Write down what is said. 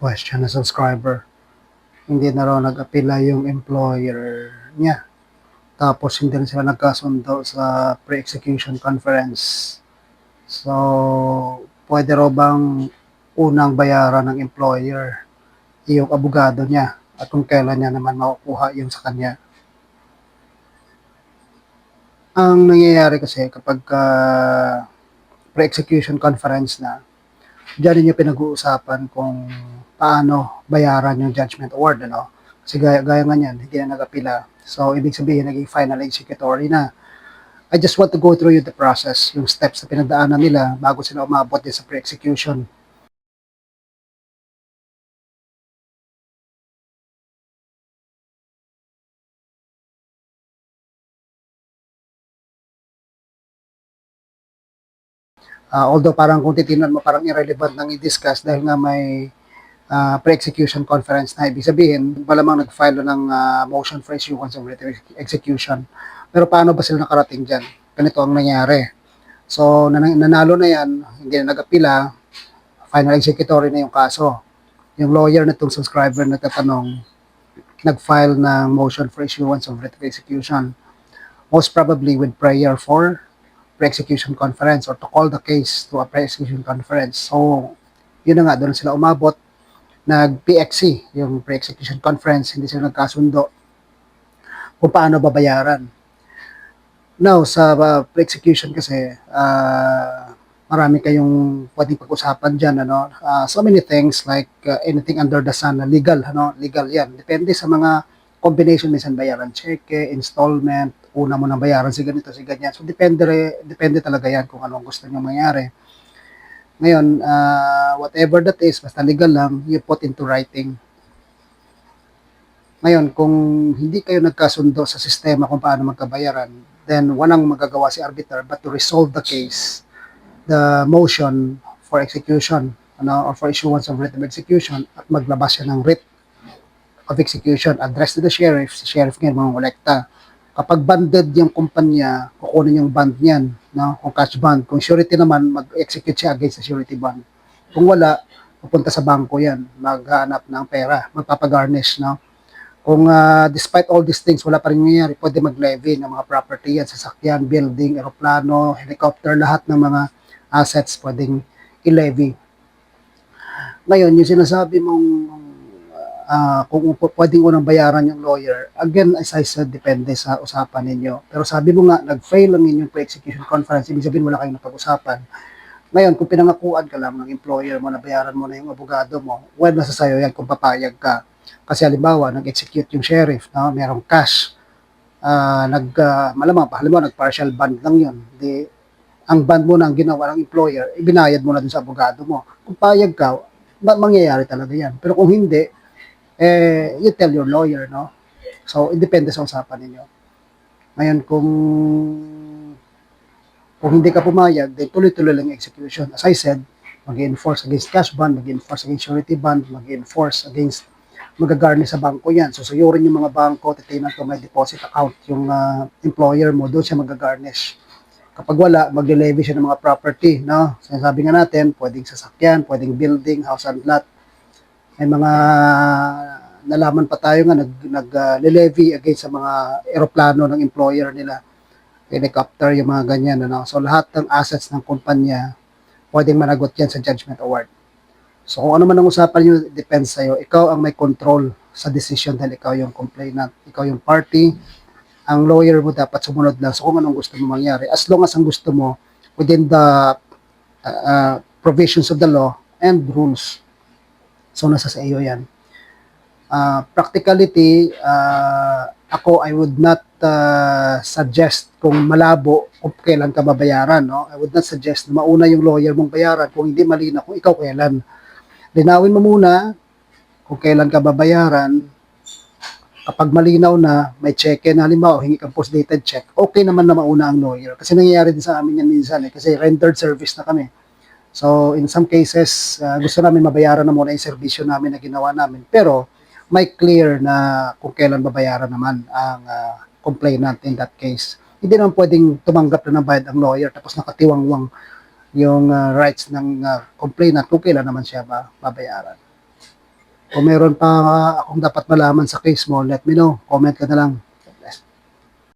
Question na subscriber. Hindi na raw nag-apila yung employer niya. Tapos hindi rin sila nagkasundo sa pre-execution conference. So, pwede raw bang unang bayaran ng employer yung abogado niya at kung kailan niya naman makukuha yung sa kanya. Ang nangyayari kasi kapag pre-execution conference na, diyan niyo pinag-uusapan kung paano bayaran yung judgment award, ano? Kasi gaya nga niyan, hindi na nag-apila. So, ibig sabihin, naging final executory na. I just want to go through the process, yung steps na pinagdaanan nila bago sila umabot din sa pre-execution. Although parang kung titingnan mo, parang irrelevant nang i-discuss dahil nga may pre-execution conference na. Ibig sabihin, malamang nag-file ng motion for issuance of writ of execution. Pero paano ba sila nakarating dyan? Ganito ang nangyari. So, nanalo na yan, hindi na nag-apila, final executory na yung kaso. Yung lawyer na itong subscriber na tatanong, nag-file ng motion for issuance of writ of execution. Most probably with prayer for pre-execution conference or to call the case to a pre-execution conference. So, yun na nga, doon sila umabot, nag-PXC, yung pre-execution conference, hindi sila nagkasundo kung paano babayaran. Now, sa pre-execution kasi, marami kayong pwedeng pag-usapan dyan, ano? So many things like anything under the sun, legal, ano? Legal yan. Depende sa mga combination, minsan bayaran cheque, installment, una mo nang bayaran si ganito, si ganyan. So depende talaga yan kung anong gusto nyo mangyari. Ngayon, whatever that is, basta legal lang, you put into writing. Ngayon, kung hindi kayo nagkasundo sa sistema kung paano magkabayaran, then walang magagawa si arbiter but to resolve the case, the motion for execution, ano, or for issuance of writ of execution, at maglabas siya ng writ of execution, address to the sheriff, si sheriff ngayon mangolekta. Kapag banded yung kumpanya, kukunin yung bond niyan, no? Kung cash bond, kung surety naman, mag-execute siya against the surety bond. Kung wala, pupunta sa bangko yan, maghanap ng pera, magpapagarnish, no? Kung despite all these things, wala pa rin nangyayari, pwede mag-levy ng mga property yan, sasakyan, building, aeroplano, helicopter, lahat ng mga assets pwedeng i-levy. Ngayon, yung sinasabi mong kung pwedeng unang bayaran yung lawyer, again, as I said, depende sa usapan ninyo. Pero sabi mo nga, nag-fail ang inyong pre-execution conference, ibig sabihin wala kayong napag-usapan. Ngayon, kung pinangakuan ka lang ng employer mo na bayaran mo na yung abogado mo, well, nasa sayo yan kung papayag ka. Kasi halimbawa, nag-execute yung sheriff, no? Merong cash, malamang, halimbawa, nag-partial bond lang yun. Di, ang bond mo na ang ginawa ng employer, ibinayad mo na dun sa abogado mo. Kung payag ka, mangyayari talaga yan. Pero kung hindi, you tell your lawyer, no? So, depende sa usapan ninyo. Ngayon, kung hindi ka pumayag, then tuloy-tuloy lang yung execution. As I said, mag-enforce against cash bond, mag-enforce against surety bond, mag-enforce against magagarni sa bangko yan. So, suyurin yung mga bangko, titignan kung may deposit account yung employer mo, doon siya magagarnish. Kapag wala, magle-levy siya ng mga property, no? Sinasabi nga natin, pwedeng sasakyan, pwedeng building, house and lot. May mga nalaman pa tayo nga nag-levy against sa mga eroplano ng employer nila. Helicopter, yung mga ganyan, ano? So, lahat ng assets ng kumpanya, pwedeng managot yan sa judgment award. So kung ano man ang usapan nyo, depends sa'yo. Ikaw ang may control sa decision dahil ikaw yung complainant, ikaw yung party. Ang lawyer mo dapat sumunod lang so kung anong gusto mo mangyari. As long as ang gusto mo within the provisions of the law and rules. So nasa sa iyo yan. Practicality, ako I would not suggest kung malabo kung kailan ka babayaran. No? I would not suggest na mauna yung lawyer mong bayaran kung hindi malinaw kung ikaw kailan. Linawin mo muna kung kailan ka babayaran. Kapag malinaw na, may cheque na halimbawa, hingi kang post-dated check, okay naman na mauna ang lawyer. Kasi nangyayari din sa amin yan minsan kasi rendered service na kami. So, in some cases, gusto namin mabayaran na muna yung servisyo namin na ginawa namin. Pero, may clear na kung kailan babayaran naman ang complainant in that case. Hindi naman pwedeng tumanggap na ng bayad ang lawyer tapos nakatiwangwang yung rights ng complainant kung kailan naman siya babayaran. Kung meron pa akong dapat malaman sa case mo, let me know. Comment ka na lang.